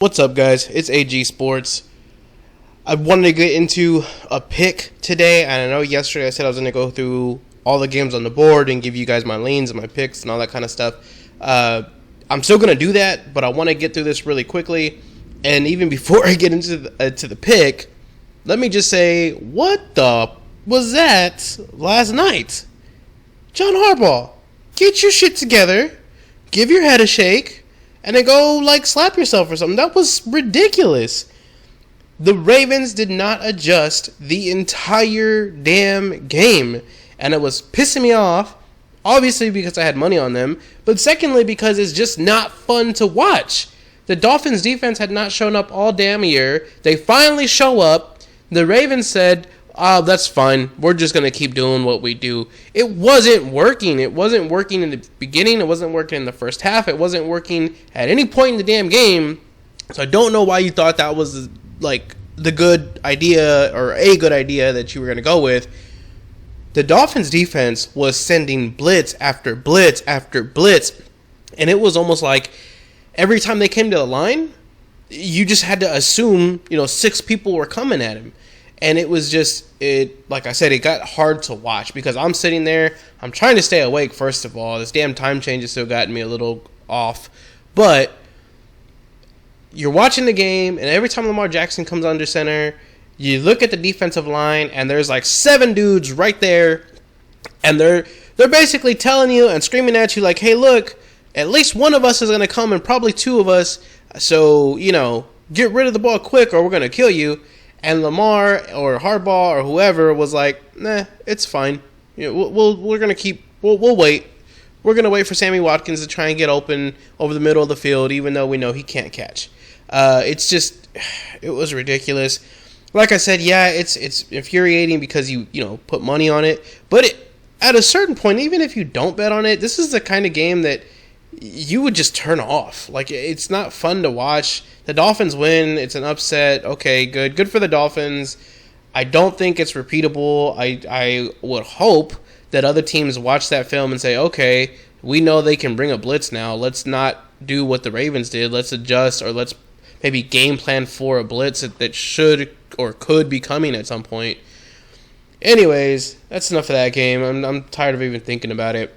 What's up, guys? It's AG Sports. I wanted to get into a pick today, and I know yesterday I said I was going to go through all the games on the board and give you guys my leans and my picks and all that kind of stuff. I'm still going to do that, but I want to get through this really quickly. And even before I get into the pick, let me just say, what the was that last night? John Harbaugh, get your shit together, give your head a shake, and then go, slap yourself or something. That was ridiculous. The Ravens did not adjust the entire damn game. And it was pissing me off, obviously because I had money on them, but secondly because it's just not fun to watch. The Dolphins defense had not shown up all damn year. They finally show up. The Ravens said, that's fine. We're just going to keep doing what we do. It wasn't working. It wasn't working in the beginning. It wasn't working in the first half. It wasn't working at any point in the damn game. So I don't know why you thought that was the good idea or a good idea that you were going to go with. The Dolphins defense was sending blitz after blitz after blitz. And it was almost like every time they came to the line, you just had to assume, 6 people were coming at him. And it was just, like I said, it got hard to watch because I'm sitting there. I'm trying to stay awake, first of all. This damn time change has still gotten me a little off. But you're watching the game, and every time Lamar Jackson comes under center, you look at the defensive line, and there's 7 dudes right there. And they're basically telling you and screaming at you hey, look, at least one of us is going to come and probably 2 of us. So, get rid of the ball quick or we're going to kill you. And Lamar or Harbaugh or whoever was nah, it's fine. We're gonna we'll wait. We're gonna wait for Sammy Watkins to try and get open over the middle of the field, even though we know he can't catch. It was ridiculous. Like I said, yeah, it's infuriating because you put money on it, but at a certain point, even if you don't bet on it, this is the kind of game that you would just turn off. It's not fun to watch. The Dolphins win. It's an upset. Okay, good for the Dolphins. I don't think it's repeatable. I would hope that other teams watch that film and say, okay, we know they can bring a blitz now. Let's not do what the Ravens did. Let's adjust, or let's maybe game plan for a blitz that should or could be coming at some point. Anyways, that's enough of that game. I'm tired of even thinking about it.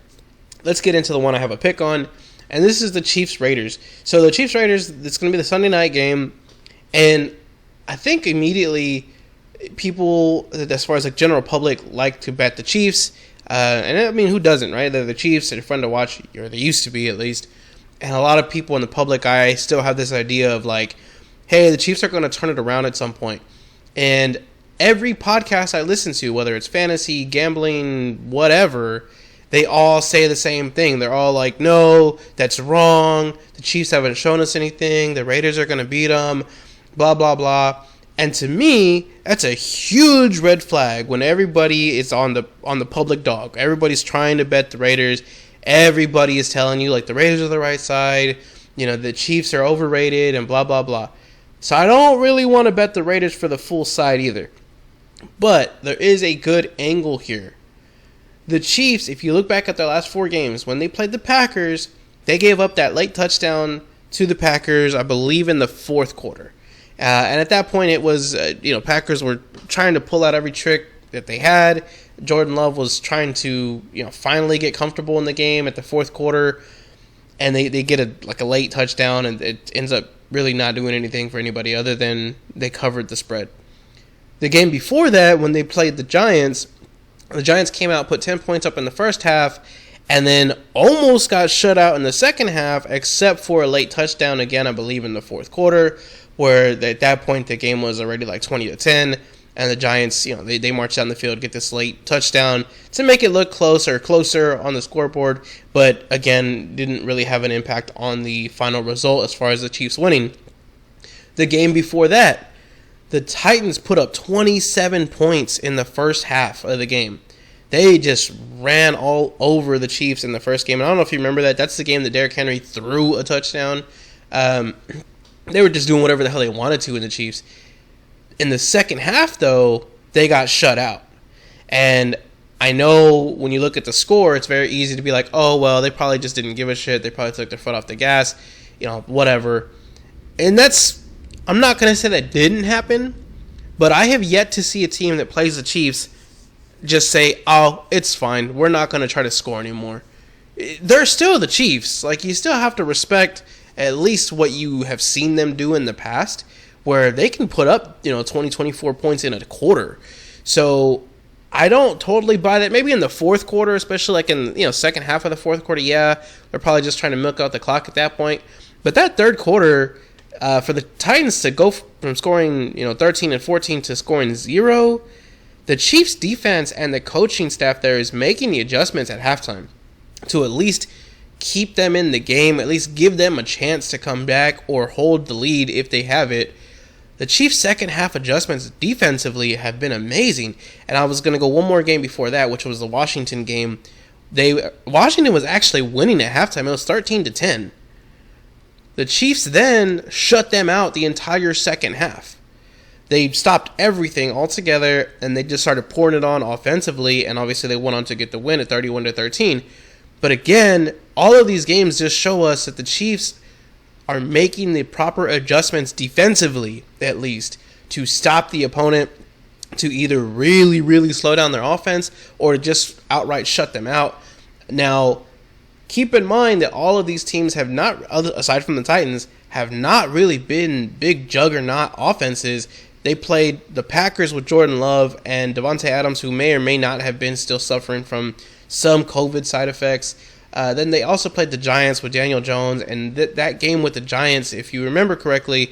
Let's get into the one I have a pick on. And this is the Chiefs-Raiders. So the Chiefs-Raiders, it's going to be the Sunday night game. And I think immediately people, as far as general public, like to bet the Chiefs. And I mean, who doesn't, right? They're the Chiefs. They're fun to watch, or they used to be at least. And a lot of people in the public eye still have this idea of hey, the Chiefs are going to turn it around at some point. And every podcast I listen to, whether it's fantasy, gambling, whatever, they all say the same thing. They're all no, that's wrong. The Chiefs haven't shown us anything. The Raiders are going to beat them, blah, blah, blah. And to me, that's a huge red flag when everybody is on the public dog. Everybody's trying to bet the Raiders. Everybody is telling you, the Raiders are the right side. The Chiefs are overrated and blah, blah, blah. So I don't really want to bet the Raiders for the full side either. But there is a good angle here. The Chiefs, if you look back at their last 4 games, when they played the Packers, they gave up that late touchdown to the Packers, I believe, in the 4th quarter. And at that point, it was, Packers were trying to pull out every trick that they had. Jordan Love was trying to, finally get comfortable in the game at the 4th quarter. And they get a late touchdown, and it ends up really not doing anything for anybody other than they covered the spread. The game before that, when they played the Giants came out, put 10 points up in the first half, and then almost got shut out in the second half, except for a late touchdown again, I believe, in the 4th quarter, where at that point the game was already 20-10, and the Giants, they marched down the field, get this late touchdown to make it look closer on the scoreboard, but again, didn't really have an impact on the final result as far as the Chiefs winning. The game before that, the Titans put up 27 points in the first half of the game. They just ran all over the Chiefs in the first game. And I don't know if you remember that. That's the game that Derrick Henry threw a touchdown. They were just doing whatever the hell they wanted to in the Chiefs. In the second half, though, they got shut out. And I know when you look at the score, it's very easy to be oh, well, they probably just didn't give a shit. They probably took their foot off the gas, whatever. And I'm not going to say that didn't happen, but I have yet to see a team that plays the Chiefs just say, oh, it's fine, we're not going to try to score anymore. They're still the Chiefs. Like, you still have to respect at least what you have seen them do in the past, where they can put up, 20, 24 points in a quarter. So I don't totally buy that. Maybe in the fourth quarter, especially like in, second half of the fourth quarter, yeah, they're probably just trying to milk out the clock at that point. But that third quarter, for the Titans to go from scoring, 13 and 14 to scoring 0, the Chiefs defense and the coaching staff there is making the adjustments at halftime to at least keep them in the game, at least give them a chance to come back or hold the lead if they have it. The Chiefs' second half adjustments defensively have been amazing. And I was going to go one more game before that, which was the Washington game. Washington was actually winning at halftime. It was 13-10. The Chiefs then shut them out the entire second half. They stopped everything altogether, and they just started pouring it on offensively, and obviously they went on to get the win at 31-13. But again, all of these games just show us that the Chiefs are making the proper adjustments defensively, at least, to stop the opponent, to either really, really slow down their offense or just outright shut them out. Now, keep in mind that all of these teams have not, aside from the Titans, have not really been big juggernaut offenses. They played the Packers with Jordan Love and Devontae Adams, who may or may not have been still suffering from some COVID side effects. Then they also played the Giants with Daniel Jones, and that game with the Giants, if you remember correctly,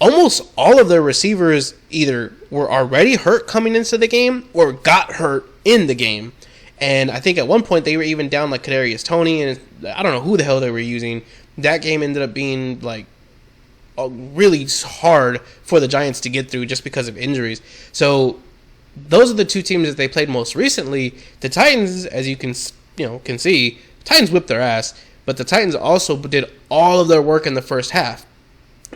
almost all of their receivers either were already hurt coming into the game or got hurt in the game. And I think at one point they were even down like Kadarius Toney, and I don't know who the hell they were using. That game ended up being like really hard for the Giants to get through just because of injuries. So those are the two teams that they played most recently. The Titans, as you can see, Titans whipped their ass, but the Titans also did all of their work in the first half.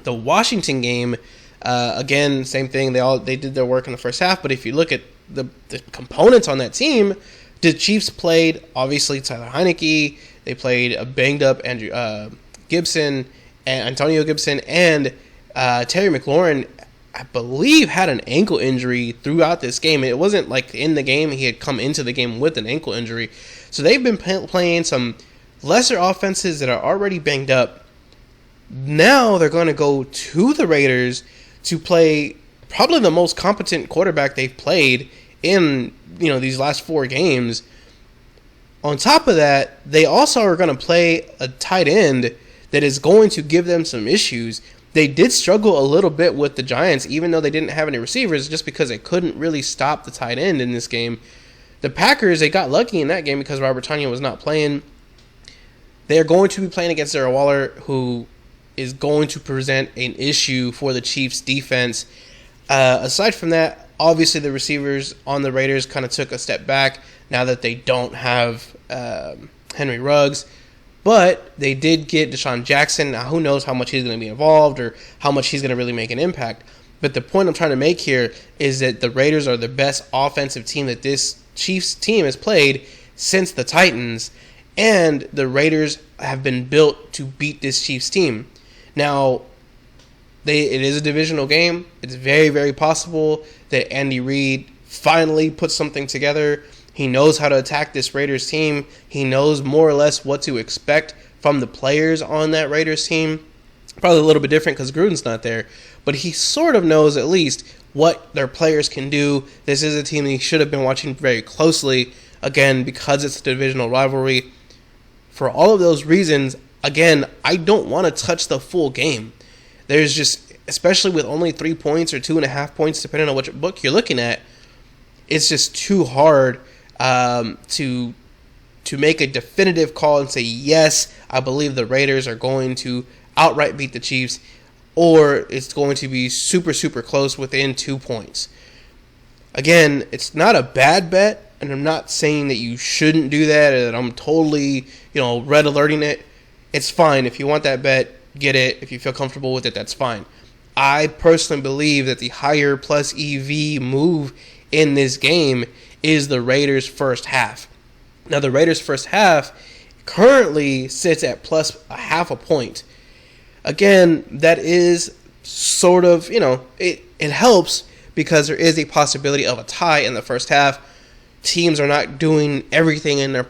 The Washington game, again, same thing. They did their work in the first half, but if you look at the components on that team, the Chiefs played, obviously, Tyler Heineke. They played a banged-up Antonio Gibson, and Terry McLaurin, I believe, had an ankle injury throughout this game. It wasn't like in the game. He had come into the game with an ankle injury. So they've been playing some lesser offenses that are already banged up. Now they're going to go to the Raiders to play probably the most competent quarterback they've played in these last 4 games. On top of that, they also are going to play a tight end that is going to give them some issues. They did struggle a little bit with the Giants, even though they didn't have any receivers, just because they couldn't really stop the tight end in this game. The Packers, they got lucky in that game because Robert Tonyan was not playing. They're going to be playing against Darren Waller, who is going to present an issue for the Chiefs' defense. Aside from that, obviously the receivers on the Raiders kind of took a step back now that they don't have Henry Ruggs. But they did get Deshaun Jackson. Now, who knows how much he's going to be involved or how much he's going to really make an impact. But the point I'm trying to make here is that the Raiders are the best offensive team that this Chiefs team has played since the Titans. And the Raiders have been built to beat this Chiefs team. Now, it is a divisional game. It's very, very possible that Andy Reid finally puts something together. He knows how to attack this Raiders team. He knows more or less what to expect from the players on that Raiders team. Probably a little bit different because Gruden's not there. But he sort of knows at least what their players can do. This is a team that he should have been watching very closely. Again, because it's a divisional rivalry. For all of those reasons, again, I don't want to touch the full game. There's just, especially with only 3 points or 2.5 points, depending on which book you're looking at, it's just too hard to make a definitive call and say, yes, I believe the Raiders are going to outright beat the Chiefs, or it's going to be super, super close within 2 points. Again, it's not a bad bet, and I'm not saying that you shouldn't do that, and I'm totally, red alerting it. It's fine. If you want that bet, get it. If you feel comfortable with it, that's fine. I personally believe that the higher plus EV move in this game is the Raiders' first half. Now, the Raiders' first half currently sits at plus 0.5 point. again, that is sort of, it helps because there is a possibility of a tie in the first half. Teams are not doing everything in their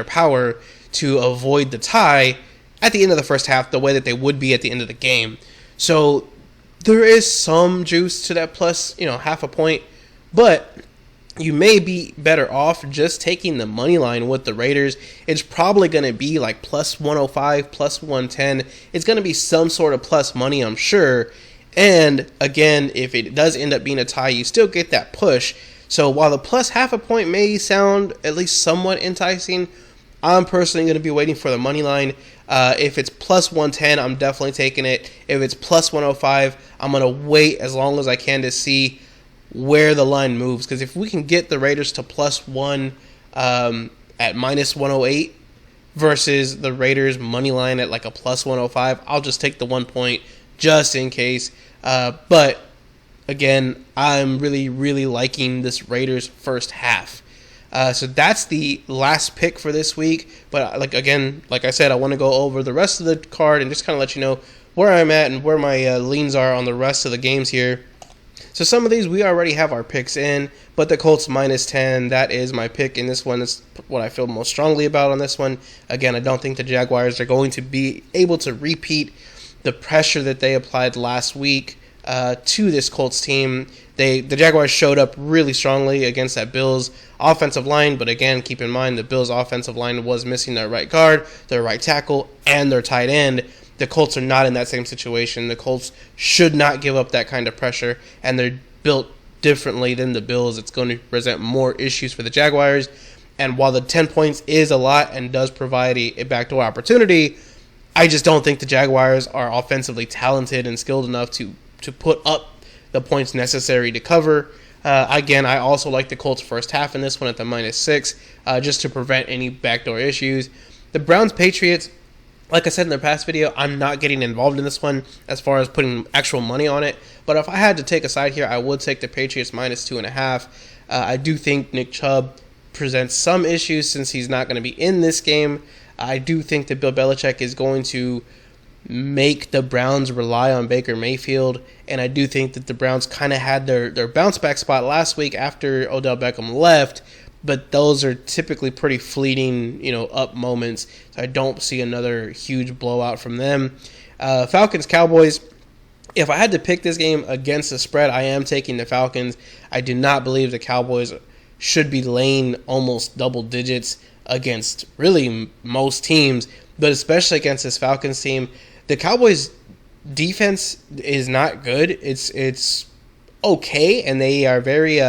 power to avoid the tie at the end of the first half the way that they would be at the end of the game. So there is some juice to that plus, half a point, but you may be better off just taking the money line with the Raiders. It's probably going to be like plus 105, plus 110. It's going to be some sort of plus money, I'm sure. And again, if it does end up being a tie, you still get that push. So while the plus half a point may sound at least somewhat enticing, I'm personally going to be waiting for the money line. If it's plus 110, I'm definitely taking it. If it's plus 105, I'm going to wait as long as I can to see where the line moves. Because if we can get the Raiders to plus 1 at minus 108 versus the Raiders money line at like a plus 105, I'll just take the 1 point just in case. But again, I'm really, really liking this Raiders first half. So that's the last pick for this week. But like I said, I want to go over the rest of the card and just kind of let you know where I'm at and where my leans are on the rest of the games here. So some of these we already have our picks in, but the Colts minus 10, that is my pick in this one. That's what I feel most strongly about on this one. Again, I don't think the Jaguars are going to be able to repeat the pressure that they applied last week to this Colts team. The Jaguars showed up really strongly against that Bills offensive line, but again, keep in mind the Bills offensive line was missing their right guard, their right tackle, and their tight end. The Colts are not in that same situation. The Colts should not give up that kind of pressure, and they're built differently than the Bills. It's going to present more issues for the Jaguars, and while the 10 points is a lot and does provide a backdoor opportunity, I just don't think the Jaguars are offensively talented and skilled enough to put up the points necessary to cover. Again, I also like the Colts first half in this one at the minus 6, just to prevent any backdoor issues. The Browns-Patriots, like I said in the past video, I'm not getting involved in this one as far as putting actual money on it. But if I had to take a side here, I would take the Patriots minus 2.5. I do think Nick Chubb presents some issues since he's not going to be in this game. I do think that Bill Belichick is going to make the Browns rely on Baker Mayfield, and I do think that the Browns kind of had their bounce back spot last week after Odell Beckham left, but those are typically pretty fleeting, up moments. So I don't see another huge blowout from them. Falcons Cowboys. If I had to pick this game against the spread, I am taking the Falcons. I do not believe the Cowboys should be laying almost double digits against really most teams, but especially against this Falcons team. The Cowboys defense is not good. It's okay, and they are very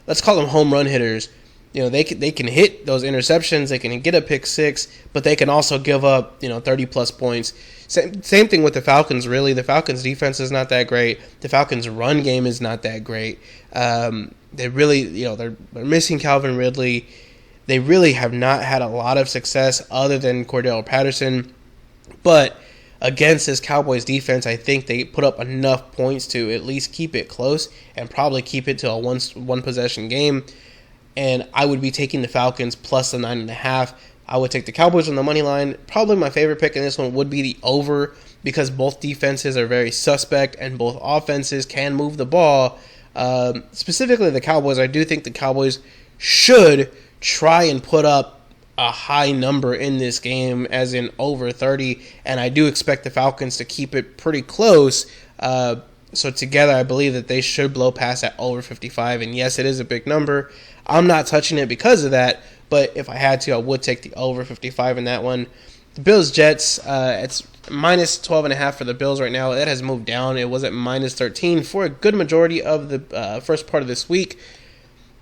let's call them home run hitters. They can hit those interceptions, they can get a pick six, but they can also give up 30 plus points. Same thing with the Falcons. Really, the Falcons defense is not that great. The Falcons run game is not that great. They really they're missing Calvin Ridley. They really have not had a lot of success other than Cordell Patterson, but against this Cowboys defense, I think they put up enough points to at least keep it close and probably keep it to a one possession game. And I would be taking the Falcons plus the 9.5. I would take the Cowboys on the money line. Probably my favorite pick in this one would be the over because both defenses are very suspect and both offenses can move the ball. Specifically the Cowboys, I do think the Cowboys should try and put up a high number in this game, as in over 30, and I do expect the Falcons to keep it pretty close. So together, I believe that they should blow past that over 55, and yes, it is a big number. I'm not touching it because of that, but if I had to, I would take the over 55 in that one. The Bills-Jets, it's minus 12.5 for the Bills right now. That has moved down. It was at minus 13 for a good majority of the first part of this week.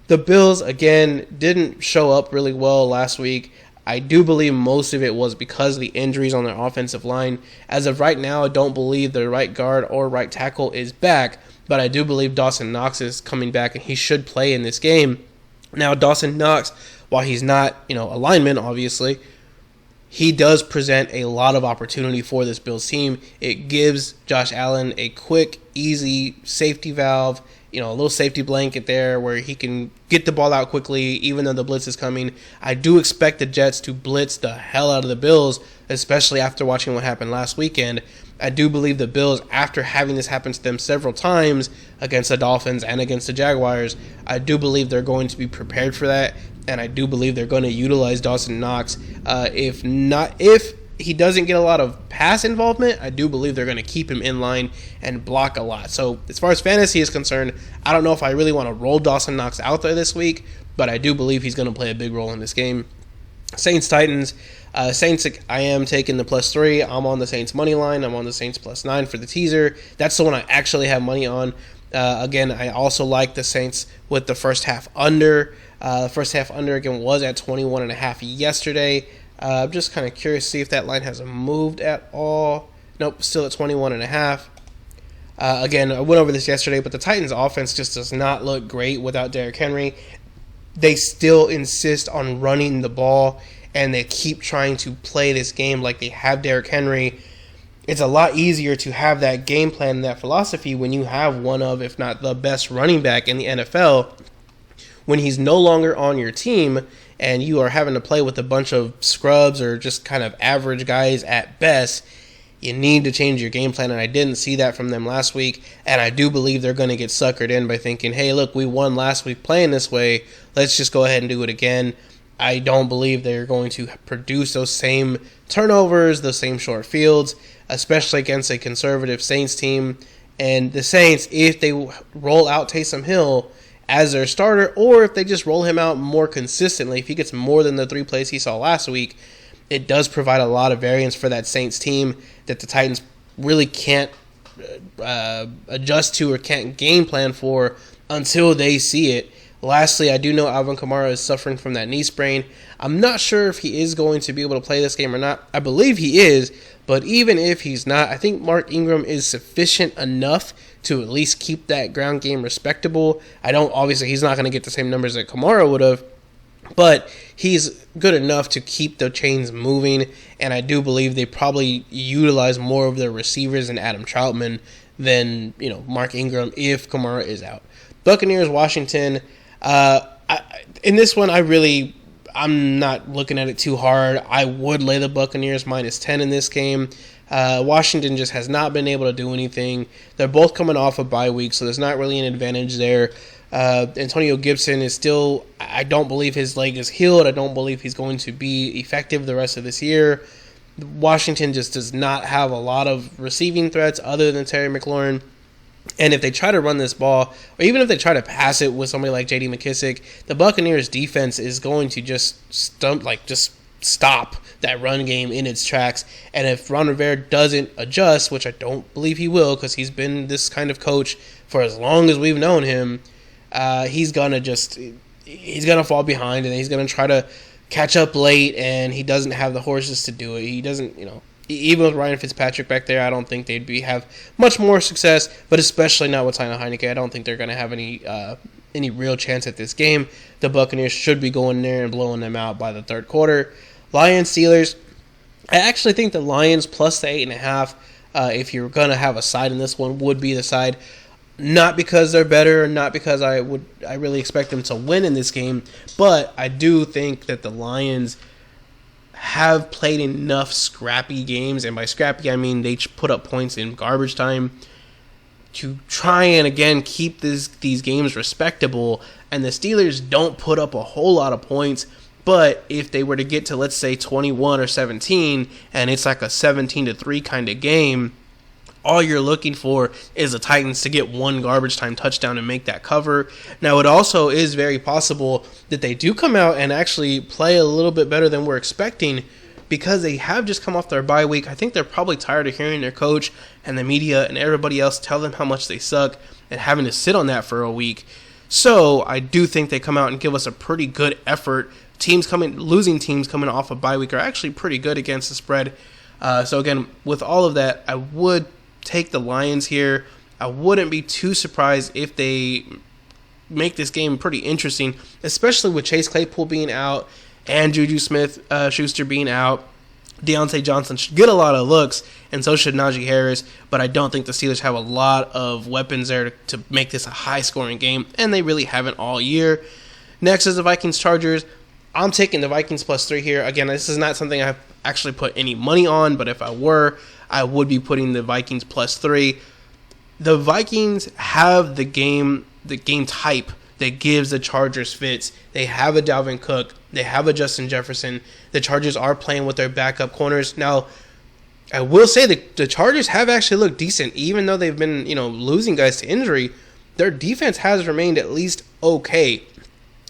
The Bills, again, didn't show up really well last week. I do believe most of it was because of the injuries on their offensive line. As of right now, I don't believe their right guard or right tackle is back, but I do believe Dawson Knox is coming back, and he should play in this game. Now, Dawson Knox, while he's not, a lineman, obviously, he does present a lot of opportunity for this Bills team. It gives Josh Allen a quick, easy safety valve, a little safety blanket there where he can get the ball out quickly even though the blitz is coming. I do expect the Jets to blitz the hell out of the Bills, especially after watching what happened last weekend. I do believe the Bills, after having this happen to them several times against the Dolphins and against the Jaguars, I do believe they're going to be prepared for that, and I do believe they're going to utilize Dawson Knox. If he doesn't get a lot of pass involvement, I do believe they're going to keep him in line and block a lot. So as far as fantasy is concerned, I don't know if I really want to roll Dawson Knox out there this week, but I do believe he's going to play a big role in this game. Saints-Titans. Saints, I am taking the +3. I'm on the Saints money line. I'm on the Saints +9 for the teaser. That's the one I actually have money on. Again, I also like the Saints with the first half under. First half under, again, was at 21.5 yesterday. I'm just kind of curious to see if that line has moved at all. Nope, still at 21.5. Again, I went over this yesterday, but the Titans' offense just does not look great without Derrick Henry. They still insist on running the ball, and they keep trying to play this game like they have Derrick Henry. It's a lot easier to have that game plan and that philosophy when you have one of, if not the best running back in the NFL, when he's no longer on your team and you are having to play with a bunch of scrubs or just kind of average guys at best. You need to change your game plan, and I didn't see that from them last week, and I do believe they're going to get suckered in by thinking, hey, look, we won last week playing this way. Let's just go ahead and do it again. I don't believe they're going to produce those same turnovers, those same short fields, especially against a conservative Saints team. And the Saints, if they roll out Taysom Hill as their starter, or if they just roll him out more consistently, if he gets more than the 3 plays he saw last week, it does provide a lot of variance for that Saints team that the Titans really can't adjust to or can't game plan for until they see it. Lastly, I do know Alvin Kamara is suffering from that knee sprain. I'm not sure if he is going to be able to play this game or not. I believe he is, but even if he's not, I think Mark Ingram is sufficient enough to at least keep that ground game respectable. Obviously, he's not going to get the same numbers that Kamara would have, but he's good enough to keep the chains moving, and I do believe they probably utilize more of their receivers and Adam Troutman than Mark Ingram if Kamara is out. Buccaneers, Washington. In this one, I'm not looking at it too hard. I would lay the Buccaneers -10 in this game. Washington just has not been able to do anything. They're both coming off a bye week, so there's not really an advantage there. Antonio Gibson is still, I don't believe his leg is healed. I don't believe he's going to be effective the rest of this year. Washington just does not have a lot of receiving threats other than Terry McLaurin. And if they try to run this ball, or even if they try to pass it with somebody like J.D. McKissick, the Buccaneers defense is going to just stop that run game in its tracks. And if Ron Rivera doesn't adjust, which I don't believe he will, because he's been this kind of coach for as long as we've known him, he's gonna fall behind, and he's gonna try to catch up late, and he doesn't have the horses to do it. He doesn't, even with Ryan Fitzpatrick back there, I don't think they'd have much more success, but especially not with Tyler Heineke. I don't think they're going to have any real chance at this game. The Buccaneers should be going there and blowing them out by the third quarter. Lions, Steelers. I actually think the Lions plus the 8.5, if you're going to have a side in this one, would be the side. Not because they're better, not because I really expect them to win in this game, but I do think that the Lions have played enough scrappy games, and by scrappy I mean they put up points in garbage time, to try and again keep these games respectable. And the Steelers don't put up a whole lot of points, but if they were to get to, let's say, 21 or 17, and it's like a 17-3 kind of game, all you're looking for is the Titans to get one garbage time touchdown and make that cover. Now, it also is very possible that they do come out and actually play a little bit better than we're expecting, because they have just come off their bye week. I think they're probably tired of hearing their coach and the media and everybody else tell them how much they suck and having to sit on that for a week. So I do think they come out and give us a pretty good effort. Losing teams coming off a bye week are actually pretty good against the spread. So again, with all of that, I would take the Lions here. I wouldn't be too surprised if they make this game pretty interesting, especially with Chase Claypool being out and Juju Smith-Schuster being out. Deontay Johnson should get a lot of looks, and so should Najee Harris, but I don't think the Steelers have a lot of weapons there to make this a high-scoring game, and they really haven't all year. Next is the Vikings Chargers. I'm taking the Vikings +3 here. Again, this is not something I've actually put any money on, but if I were, I would be putting the Vikings +3. The Vikings have the game type that gives the Chargers fits. They have a Dalvin Cook. They have a Justin Jefferson. The Chargers are playing with their backup corners. Now, I will say that the Chargers have actually looked decent, even though they've been, losing guys to injury. Their defense has remained at least okay.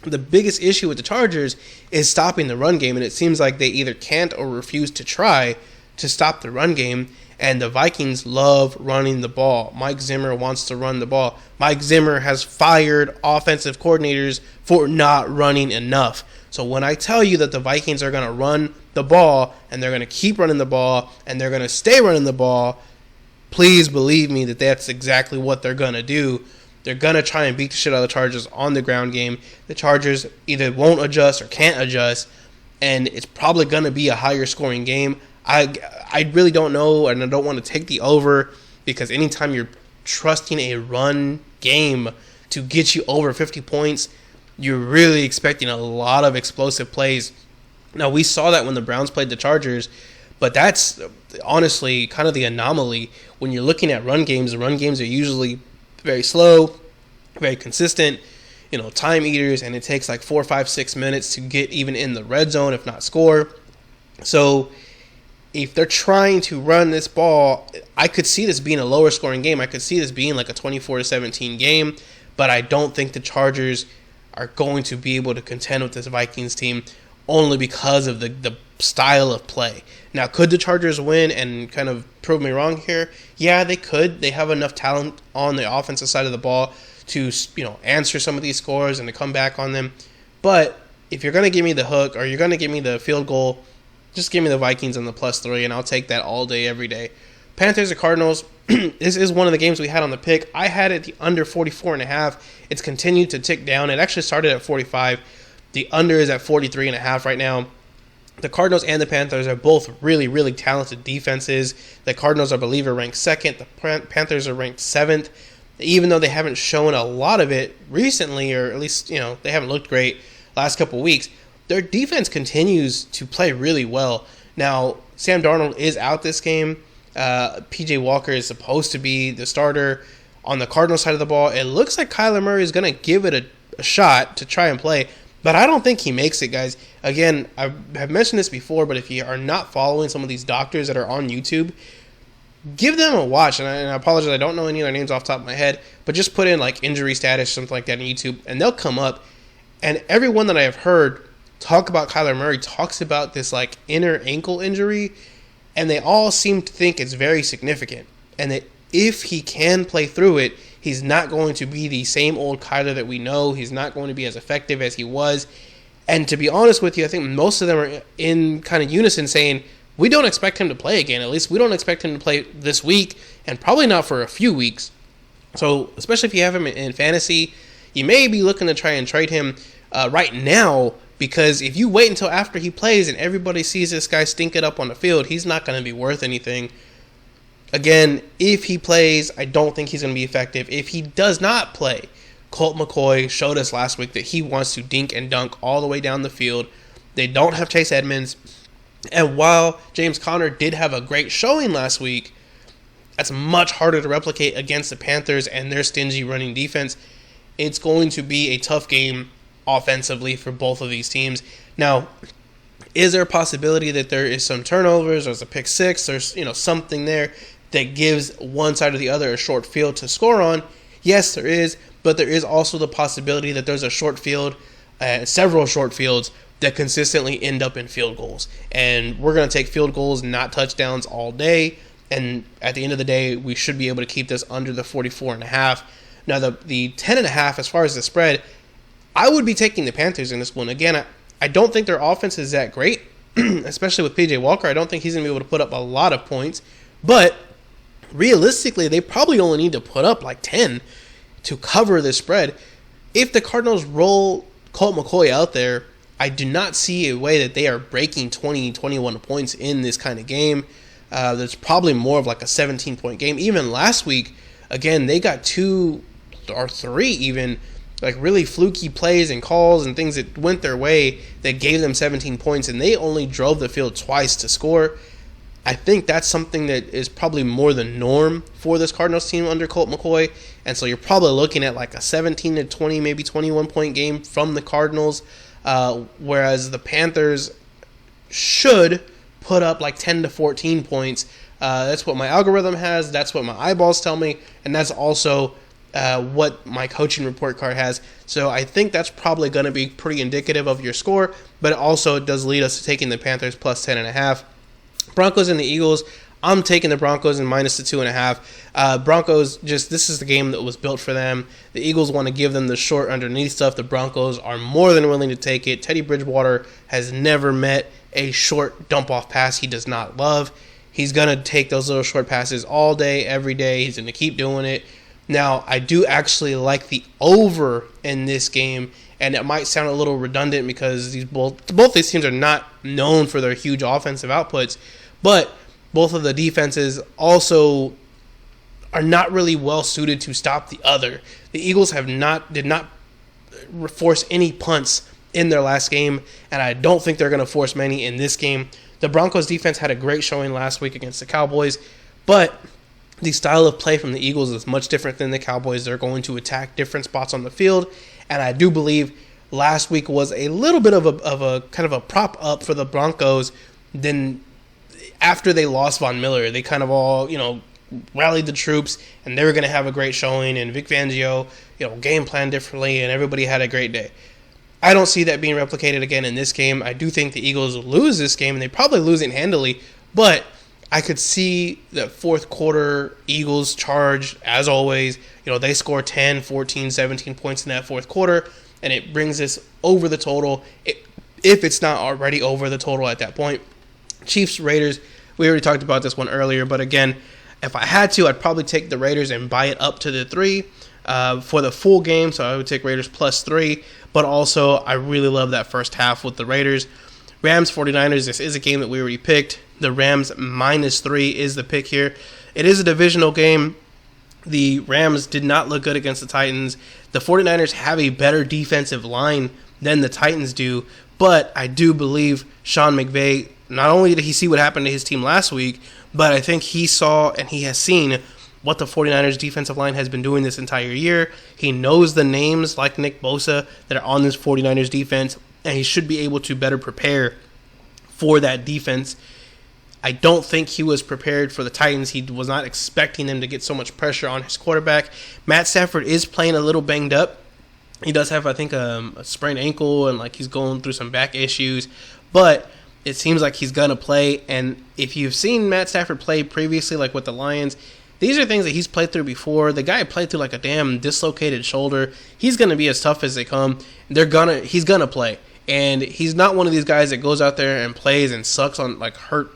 The biggest issue with the Chargers is stopping the run game, and it seems like they either can't or refuse to try to stop the run game, and the Vikings love running the ball. Mike Zimmer wants to run the ball. Mike Zimmer has fired offensive coordinators for not running enough. So when I tell you that the Vikings are going to run the ball, and they're going to keep running the ball, and they're going to stay running the ball, please believe me that that's exactly what they're going to do. They're going to try and beat the shit out of the Chargers on the ground game. The Chargers either won't adjust or can't adjust, and it's probably going to be a higher scoring game. I really don't know, and I don't want to take the over, because anytime you're trusting a run game to get you over 50 points, you're really expecting a lot of explosive plays. Now, we saw that when the Browns played the Chargers, but that's honestly kind of the anomaly. When you're looking at run games, the run games are usually very slow, very consistent, time eaters, and it takes like 4, 5, 6 minutes to get even in the red zone, if not score. So if they're trying to run this ball, I could see this being a lower scoring game. I could see this being like a 24-17 game, but I don't think the Chargers are going to be able to contend with this Vikings team only because of the style of play. Now, could the Chargers win and kind of prove me wrong here? Yeah, they could. They have enough talent on the offensive side of the ball to, answer some of these scores and to come back on them. But if you're going to give me the hook or you're going to give me the field goal, just give me the Vikings on the +3, and I'll take that all day, every day. Panthers or Cardinals, this is one of the games we had on the pick. I had it the under 44.5. It's continued to tick down. It actually started at 45. The under is at 43.5 right now. The Cardinals and the Panthers are both really, really talented defenses. The Cardinals, I believe, are ranked 2nd. The Panthers are ranked 7th. Even though they haven't shown a lot of it recently, or at least, they haven't looked great last couple of weeks, their defense continues to play really well. Now, Sam Darnold is out this game. P.J. Walker is supposed to be the starter. On the Cardinals side of the ball, it looks like Kyler Murray is going to give it a shot to try and play, but I don't think he makes it, guys. Again, I have mentioned this before, but if you are not following some of these doctors that are on YouTube, give them a watch. And I apologize, I don't know any of their names off the top of my head, but just put in like injury status, something like that on YouTube, and they'll come up. And everyone that I have heard talk about Kyler Murray talks about this like inner ankle injury, and they all seem to think it's very significant, and that if he can play through it, he's not going to be the same old Kyler that we know. He's not going to be as effective as he was. And to be honest with you, I think most of them are in kind of unison saying, we don't expect him to play again. At least we don't expect him to play this week, and probably not for a few weeks. So especially if you have him in fantasy, you may be looking to try and trade him right now, because if you wait until after he plays and everybody sees this guy stink it up on the field, he's not going to be worth anything. Again, if he plays, I don't think he's going to be effective. If he does not play, Colt McCoy showed us last week that he wants to dink and dunk all the way down the field. They don't have Chase Edmonds. And while James Conner did have a great showing last week, that's much harder to replicate against the Panthers and their stingy running defense. It's going to be a tough game offensively for both of these teams. Now, is there a possibility that there is some turnovers, there's a pick six, there's something there that gives one side or the other a short field to score on? Yes, there is, but there is also the possibility that there's a short field, several short fields that consistently end up in field goals. And we're going to take field goals, not touchdowns, all day. And at the end of the day, we should be able to keep this under the 44.5. Now, the 10.5, as far as the spread, I would be taking the Panthers in this one. Again, I don't think their offense is that great, especially with P.J. Walker. I don't think he's going to be able to put up a lot of points. But realistically, they probably only need to put up like 10 to cover the spread. If the Cardinals roll Colt McCoy out there, I do not see a way that they are breaking 20, 21 points in this kind of game. There's probably more of like a 17-point game. Even last week, again, they got 2 or 3 even, like really fluky plays and calls and things that went their way that gave them 17 points, and they only drove the field twice to score. I think that's something that is probably more the norm for this Cardinals team under Colt McCoy. And so you're probably looking at like a 17 to 20, maybe 21 point game from the Cardinals, whereas the Panthers should put up like 10 to 14 points. That's what my algorithm has. That's what my eyeballs tell me. And that's also what my coaching report card has. So I think that's probably going to be pretty indicative of your score, but it also does lead us to taking the Panthers plus 10.5. Broncos and the Eagles, I'm taking the Broncos and minus the 2.5. Broncos, this is the game that was built for them. The Eagles want to give them the short underneath stuff. The Broncos are more than willing to take it. Teddy Bridgewater has never met a short dump-off pass he does not love. He's going to take those little short passes all day, every day. He's going to keep doing it. Now, I do actually like the over in this game, and it might sound a little redundant because both these teams are not known for their huge offensive outputs, but both of the defenses also are not really well suited to stop the other. The Eagles did not force any punts in their last game, and I don't think they're going to force many in this game. The Broncos defense had a great showing last week against the Cowboys, but the style of play from the Eagles is much different than the Cowboys. They're going to attack different spots on the field, and I do believe last week was a little bit of a kind of a prop up for the Broncos. Then after they lost Von Miller, they kind of all, rallied the troops, and they were going to have a great showing, and Vic Fangio, game planned differently, and everybody had a great day. I don't see that being replicated again in this game. I do think the Eagles will lose this game, and they probably lose it handily, but I could see the fourth quarter Eagles charge, as always. They score 10, 14, 17 points in that fourth quarter, and it brings this over the total, if it's not already over the total at that point. Chiefs, Raiders, we already talked about this one earlier, but again, if I had to, I'd probably take the Raiders and buy it up to the 3 for the full game, so I would take Raiders plus 3, but also I really love that first half with the Raiders. Rams, 49ers, this is a game that we already picked. The Rams minus 3 is the pick here. It is a divisional game. The Rams did not look good against the Titans. The 49ers have a better defensive line than the Titans do, but I do believe Sean McVay, not only did he see what happened to his team last week, but I think he saw and he has seen what the 49ers defensive line has been doing this entire year. He knows the names like Nick Bosa that are on this 49ers defense, and he should be able to better prepare for that defense. I don't think he was prepared for the Titans. He was not expecting them to get so much pressure on his quarterback. Matt Stafford is playing a little banged up. He does have, I think, a sprained ankle, and he's going through some back issues, but it seems like he's going to play. And if you've seen Matt Stafford play previously, like with the Lions, these are things that he's played through before. The guy played through like a damn dislocated shoulder. He's going to be as tough as they come. He's going to play. And he's not one of these guys that goes out there and plays and sucks on hurt,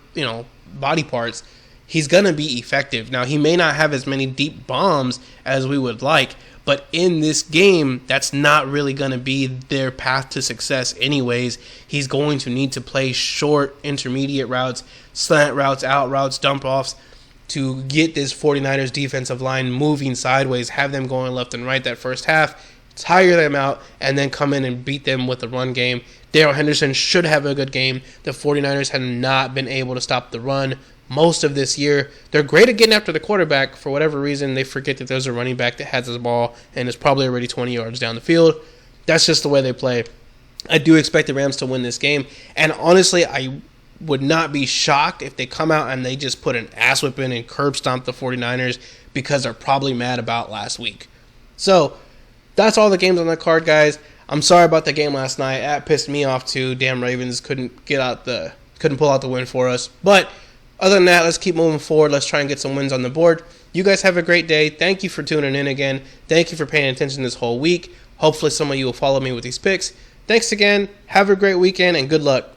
body parts. He's going to be effective. Now, he may not have as many deep bombs as we would like, but in this game, that's not really going to be their path to success anyways. He's going to need to play short, intermediate routes, slant routes, out routes, dump offs to get this 49ers defensive line moving sideways, have them going left and right that first half, tire them out, and then come in and beat them with the run game. Darrell Henderson should have a good game. The 49ers have not been able to stop the run most of this year. They're great at getting after the quarterback. For whatever reason, they forget that there's a running back that has the ball and is probably already 20 yards down the field. That's just the way they play. I do expect the Rams to win this game. And honestly, I would not be shocked if they come out and they just put an ass whipping and curb stomp the 49ers because they're probably mad about last week. So that's all the games on the card, guys. I'm sorry about the game last night. That pissed me off too. Damn Ravens couldn't pull out the win for us. But other than that, let's keep moving forward. Let's try and get some wins on the board. You guys have a great day. Thank you for tuning in again. Thank you for paying attention this whole week. Hopefully some of you will follow me with these picks. Thanks again. Have a great weekend and good luck.